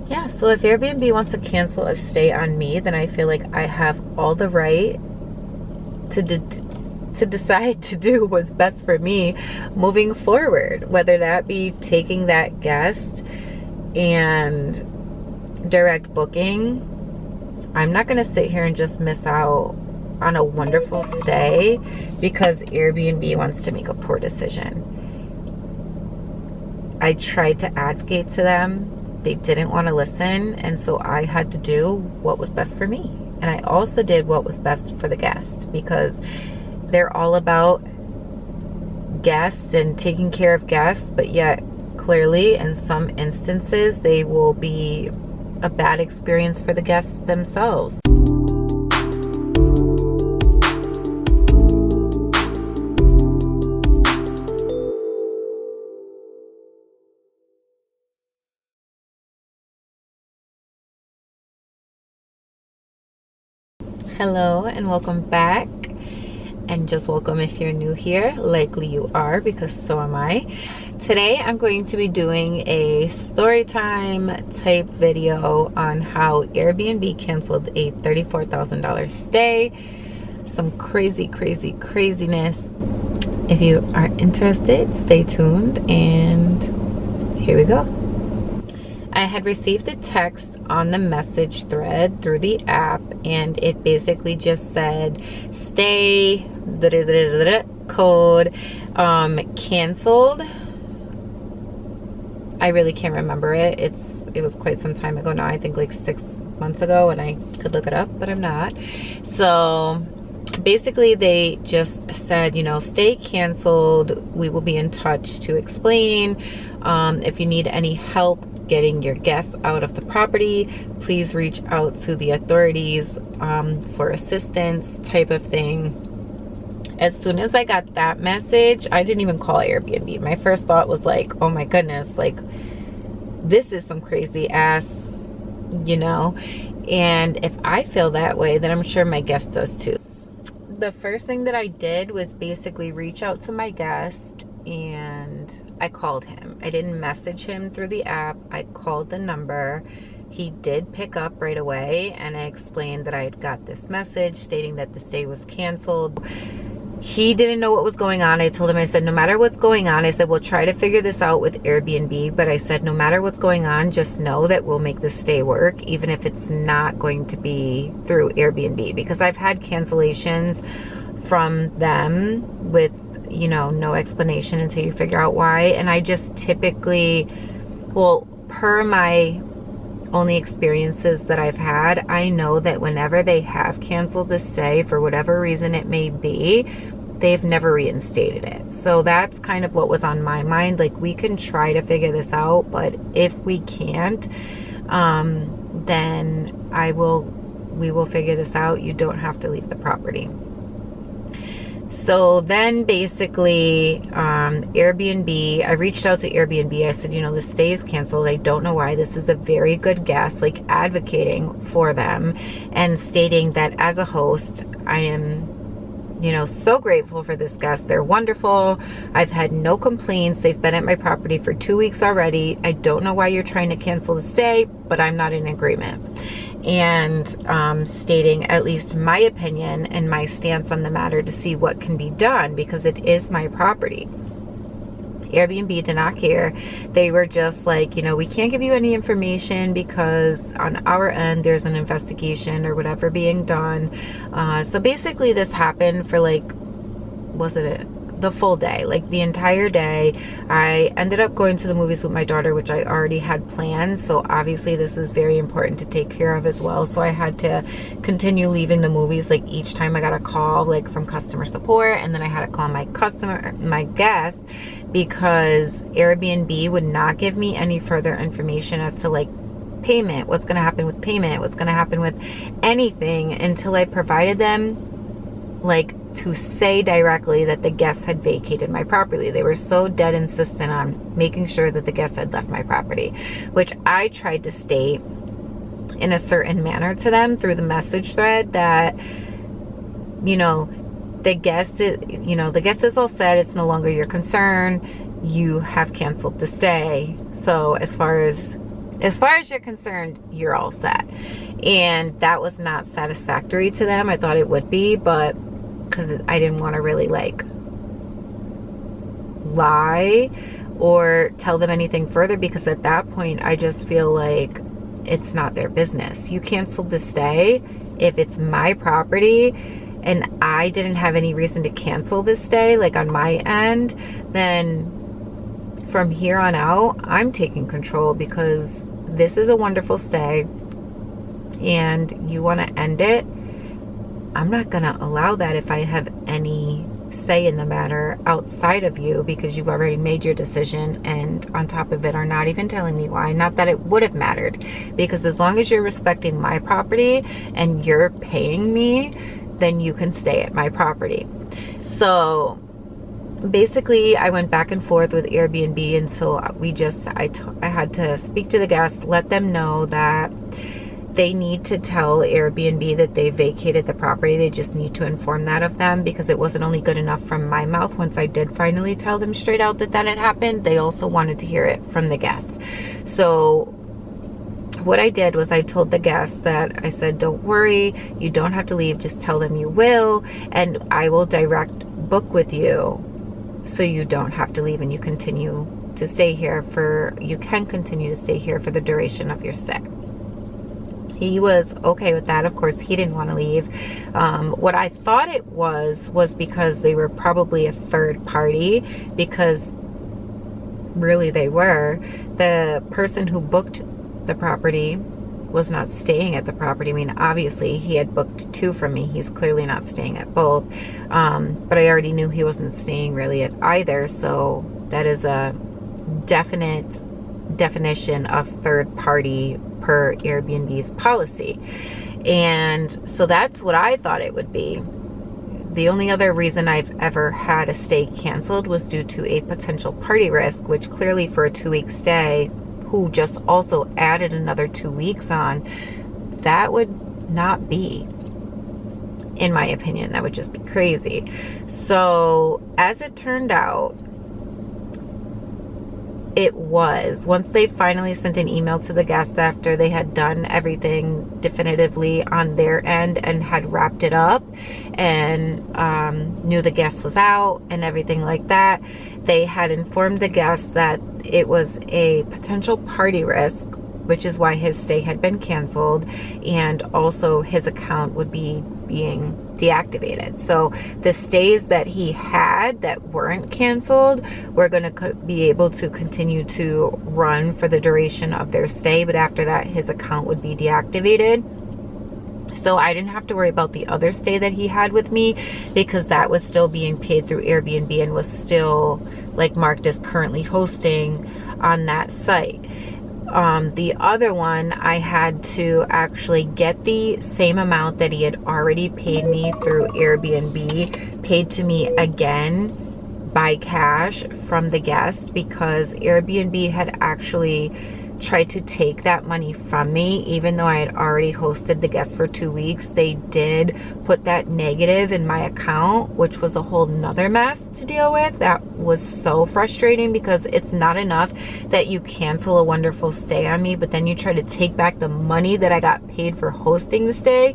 Yeah, so if Airbnb wants to cancel a stay on me, then I feel like I have all the right to decide to do what's best for me moving forward, whether that be taking that guest and direct booking. I'm not going to sit here and just miss out on a wonderful stay because Airbnb wants to make a poor decision. I tried to advocate to them. They didn't want to listen, and so I had to do what was best for me. And I also did what was best for the guest, because they're all about guests and taking care of guests, but yet clearly in some instances they will be a bad experience for the guests themselves. Hello and welcome back, and just welcome if you're new here. Likely you are, because so am I. Today I'm going to be doing a story time type video on how Airbnb canceled a $34,000 stay. Some craziness. If you are interested, stay tuned, and here we go. I had received a text on the message thread through the app, and it basically just said stay code canceled. I really can't remember it. It was quite some time ago now. I think like 6 months ago, and I could look it up, but I'm not. So basically they just said, stay canceled. We will be in touch to explain. If you need any help getting your guests out of the property, please reach out to the authorities for assistance, type of thing. As soon as I got that message, I didn't even call Airbnb. My first thought was like, oh my goodness, like this is some crazy ass, and if I feel that way, then I'm sure my guest does too. The first thing that I did was basically reach out to my guest, and I called him. I didn't message him through the app. I called the number. He did pick up right away, and I explained that I had got this message stating that the stay was canceled. He didn't know what was going on. I told him, I said, no matter what's going on, I said, we'll try to figure this out with Airbnb, but I said, no matter what's going on, just know that we'll make the stay work, even if it's not going to be through Airbnb, because I've had cancellations from them with no explanation until you figure out why. And I just typically, per my only experiences that I've had, I know that whenever they have canceled the stay for whatever reason it may be, they've never reinstated it. So that's kind of what was on my mind. Like, we can try to figure this out, but if we can't, then we will figure this out. You don't have to leave the property. So then basically Airbnb, I reached out to Airbnb. I said, the stay is canceled. I don't know why. This is a very good guest, like advocating for them and stating that as a host, I am, so grateful for this guest. They're wonderful. I've had no complaints. They've been at my property for 2 weeks already. I don't know why you're trying to cancel the stay, but I'm not in agreement. And stating at least my opinion and my stance on the matter to see what can be done, because it is my property. Airbnb did not care. They were just like, we can't give you any information because on our end there's an investigation or whatever being done. So basically this happened for the full day, like the entire day. I ended up going to the movies with my daughter, which I already had planned. So obviously this is very important to take care of as well. So I had to continue leaving the movies. Like each time I got a call like from customer support, and then I had to call my guest, because Airbnb would not give me any further information as to like payment, what's going to happen with payment, what's going to happen with anything, until I provided them like to say directly that the guest had vacated my property. They were so dead insistent on making sure that the guest had left my property, which I tried to state in a certain manner to them through the message thread that, the guest is all set. It's no longer your concern. You have canceled the stay. So as far as as far as you're concerned, you're all set. And that was not satisfactory to them. I thought it would be, but because I didn't want to really like lie or tell them anything further, because at that point I just feel like it's not their business. You canceled the stay. If it's my property and I didn't have any reason to cancel this stay, like on my end, then from here on out, I'm taking control, because this is a wonderful stay and you want to end it. I'm not going to allow that if I have any say in the matter outside of you, because you've already made your decision, and on top of it are not even telling me why. Not that it would have mattered, because as long as you're respecting my property and you're paying me, then you can stay at my property. So basically I went back and forth with Airbnb, and so I had to speak to the guests, let them know that they need to tell Airbnb that they vacated the property. They just need to inform that of them, because it wasn't only good enough from my mouth. Once I did finally tell them straight out that had happened, they also wanted to hear it from the guest. So what I did was I told the guests that, I said, don't worry, you don't have to leave, just tell them you will, and I will direct book with you so you don't have to leave, and you can continue to stay here for the duration of your stay. He was okay with that. Of course, he didn't want to leave. What I thought it was because they were probably a third party, because really they were. The person who booked the property was not staying at the property. I mean, obviously he had booked 2 from me. He's clearly not staying at both. But I already knew he wasn't staying really at either. So that is a definite definition of third party per Airbnb's policy. And so that's what I thought it would be. The only other reason I've ever had a stay canceled was due to a potential party risk, which clearly for a 2-week stay, who just also added another 2 weeks on, that would not be, in my opinion, that would just be crazy. So as it turned out, it was, once they finally sent an email to the guest after they had done everything definitively on their end and had wrapped it up and knew the guest was out and everything like that, they had informed the guest that it was a potential party risk, which is why his stay had been canceled, and also his account would be being deactivated. So the stays that he had that weren't canceled were going to be able to continue to run for the duration of their stay, but after that his account would be deactivated. So I didn't have to worry about the other stay that he had with me, because that was still being paid through Airbnb and was still like marked as currently hosting on that site. The other one, I had to actually get the same amount that he had already paid me through Airbnb, paid to me again by cash from the guest, because Airbnb had actually tried to take that money from me. Even though I had already hosted the guest for 2 weeks, they did put that negative in my account, which was a whole nother mess to deal with. That was so frustrating, because it's not enough that you cancel a wonderful stay on me, but then you try to take back the money that I got paid for hosting the stay,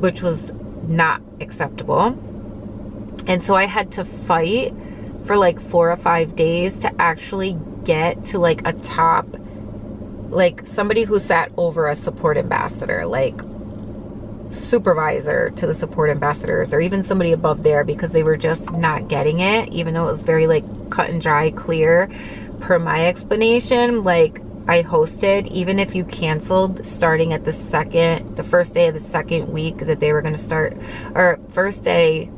which was not acceptable. And so I had to fight for like 4 or 5 days to actually get to like a top, like somebody who sat over a support ambassador, like supervisor to the support ambassadors, or even somebody above there, because they were just not getting it, even though it was very like cut and dry, clear per my explanation. Like, I hosted, even if you canceled starting at the first day of the second week that they were going to start, or first day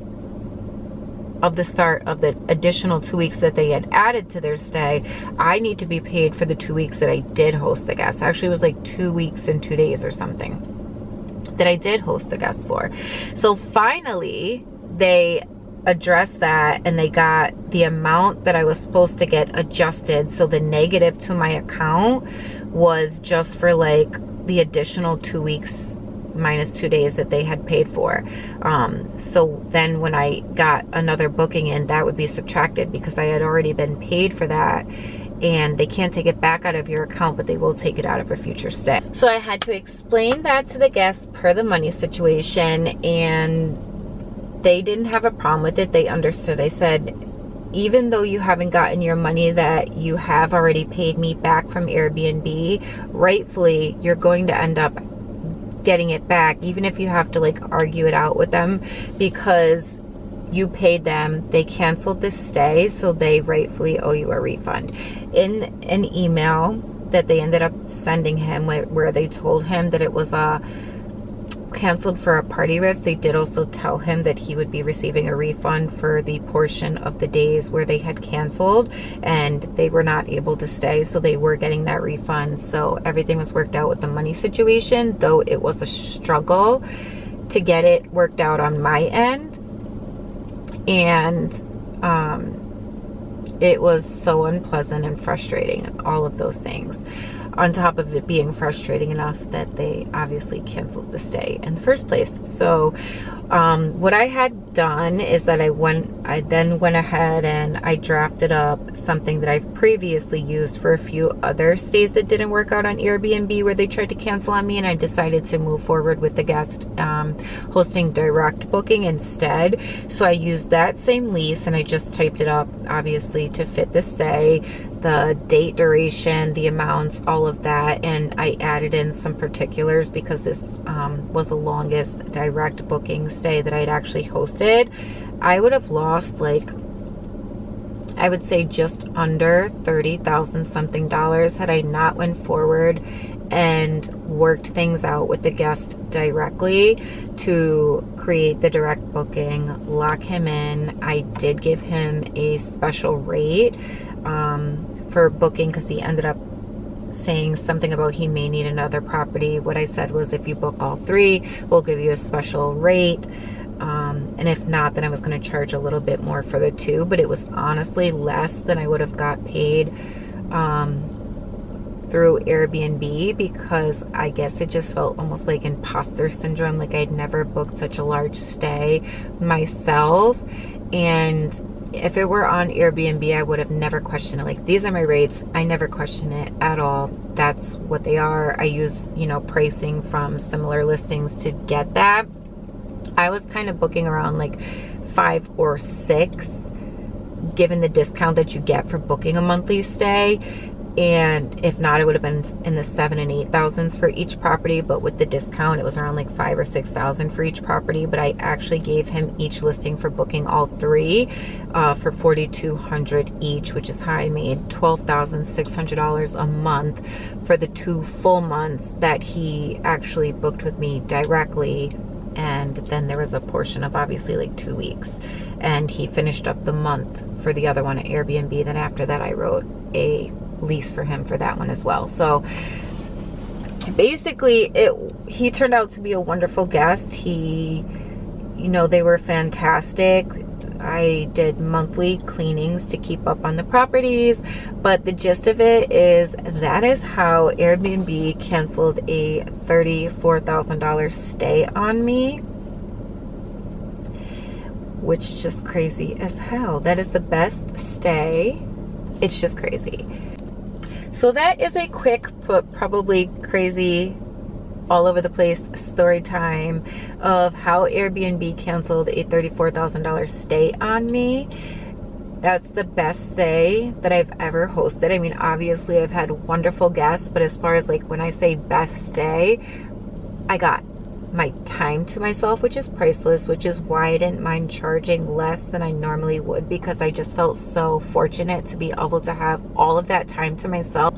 of the start of the additional 2 weeks that they had added to their stay, I need to be paid for the 2 weeks that I did host the guest. Actually, it was like 2 weeks and 2 days or something that I did host the guest for. So finally, they addressed that, and they got the amount that I was supposed to get adjusted. So the negative to my account was just for like the additional 2 weeks minus 2 days that they had paid for. So then when I got another booking in, that would be subtracted, because I had already been paid for that and they can't take it back out of your account, but they will take it out of a future stay. So I had to explain that to the guests per the money situation, and they didn't have a problem with it. They understood. I said, even though you haven't gotten your money that you have already paid me back from Airbnb, rightfully, you're going to end up getting it back, even if you have to like argue it out with them, because you paid them, they canceled the stay, so they rightfully owe you a refund. In an email that they ended up sending him where they told him that it was canceled for a party risk, they did also tell him that he would be receiving a refund for the portion of the days where they had canceled and they were not able to stay, so they were getting that refund. So everything was worked out with the money situation, though it was a struggle to get it worked out on my end. And it was so unpleasant and frustrating, all of those things, on top of it being frustrating enough that they obviously canceled the stay in the first place. So what I had done is that I then went ahead and I drafted up something that I've previously used for a few other stays that didn't work out on Airbnb where they tried to cancel on me, and I decided to move forward with the guest hosting direct booking instead. So I used that same lease and I just typed it up, obviously, to fit the stay, the date, duration, the amounts, all of that, and I added in some particulars because this was the longest direct booking stay that I'd actually hosted. I would have lost, like, I would say just under $30,000 something had I not went forward and worked things out with the guest directly to create the direct booking, lock him in. I did give him a special rate for booking because he ended up saying something about he may need another property. What I said was, if you book all three, we'll give you a special rate. And if not, then I was going to charge a little bit more for the two, but it was honestly less than I would have got paid through Airbnb, because I guess it just felt almost like imposter syndrome. Like I'd never booked such a large stay myself, and if it were on Airbnb, I would have never questioned it. Like, these are my rates. I never question it at all. That's what they are. I use, pricing from similar listings to get that. I was kind of booking around like 5 or 6, given the discount that you get for booking a monthly stay. And if not, it would have been in the 7,000 and 8,000s for each property. But with the discount, it was around like 5,000 or 6,000 for each property. But I actually gave him each listing for booking all three for $4,200 each, which is how I made $12,600 a month for the 2 full months that he actually booked with me directly. And then there was a portion of obviously like 2 weeks, and he finished up the month for the other one at Airbnb. Then after that, I wrote a lease for him for that one as well. So basically he turned out to be a wonderful guest. They were fantastic. I did monthly cleanings to keep up on the properties, but the gist of it is that is how Airbnb canceled a $34,000 stay on me, which is just crazy as hell. That is the best stay. It's just crazy. So that is a quick, but probably crazy, all over the place story time of how Airbnb canceled a $34,000 stay on me. That's the best stay that I've ever hosted. I mean, obviously I've had wonderful guests, but as far as like when I say best stay, I got my time to myself, which is priceless, which is why I didn't mind charging less than I normally would, because I just felt so fortunate to be able to have all of that time to myself.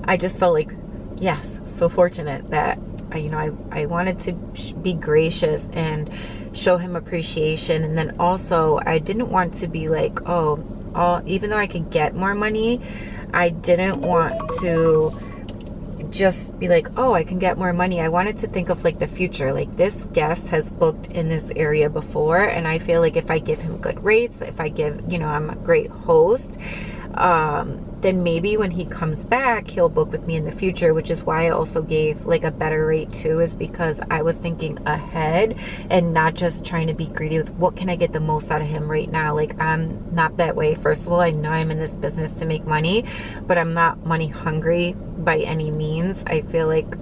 I just felt like, yes, so fortunate that I wanted to be gracious and show him appreciation. And then also I didn't want to be like, even though I could get more money, I didn't want to just be like, I can get more money. I wanted to think of like the future. Like, this guest has booked in this area before, and I feel like if I give him good rates, if I give, I'm a great host, then maybe when he comes back, he'll book with me in the future, which is why I also gave like a better rate too, is because I was thinking ahead and not just trying to be greedy with what can I get the most out of him right now. Like, I'm not that way. First of all, I know I'm in this business to make money, but I'm not money hungry by any means. I feel like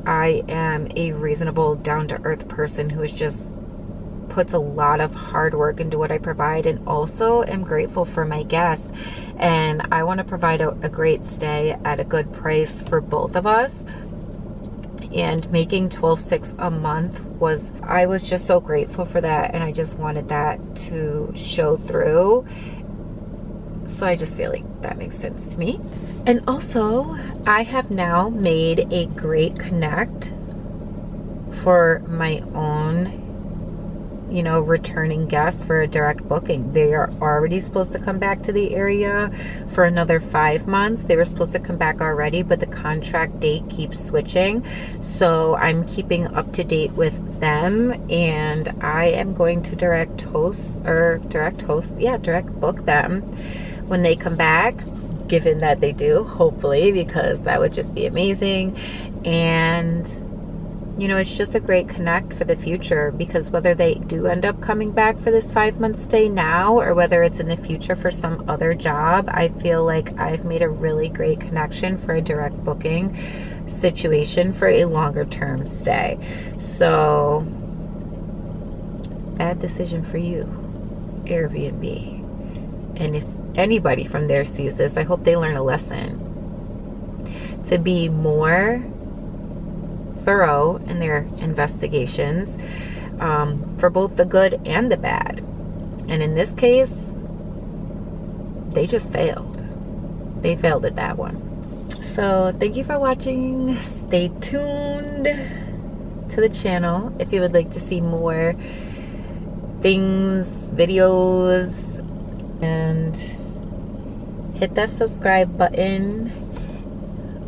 I am a reasonable, down-to-earth person who is just puts a lot of hard work into what I provide, and also am grateful for my guests. And I want to provide a great stay at a good price for both of us. And making $12,600 a month I was just so grateful for that, and I just wanted that to show through. So I just feel like that makes sense to me. And also, I have now made a great connect for my own, returning guests for a direct booking. They are already supposed to come back to the area for another 5 months. They were supposed to come back already, but the contract date keeps switching. So I'm keeping up to date with them, and I am going to direct book them when they come back, given that they do, hopefully, because that would just be amazing. And it's just a great connect for the future, because whether they do end up coming back for this 5-month stay now, or whether it's in the future for some other job, I feel like I've made a really great connection for a direct booking situation for a longer term stay. So, bad decision for you, Airbnb. And if anybody from there sees this, I hope they learn a lesson to be more thorough in their investigations, for both the good and the bad. And in this case, they just failed. They failed at that one. So thank you for watching. Stay tuned to the channel if you would like to see more things, videos, and hit that subscribe button.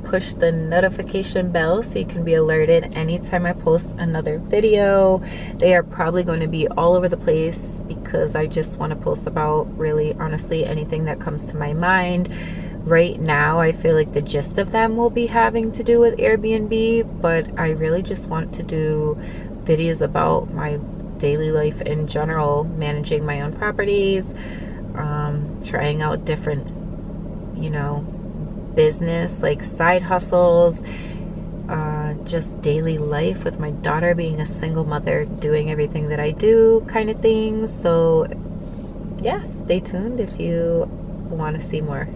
Push the notification bell so you can be alerted anytime I post another video. They are probably going to be all over the place, because I just want to post about, really, honestly, anything that comes to my mind. Right now, I feel like the gist of them will be having to do with Airbnb, but I really just want to do videos about my daily life in general, managing my own properties, trying out different, business, like side hustles, just daily life with my daughter, being a single mother, doing everything that I do, kind of thing. So yeah, stay tuned if you want to see more.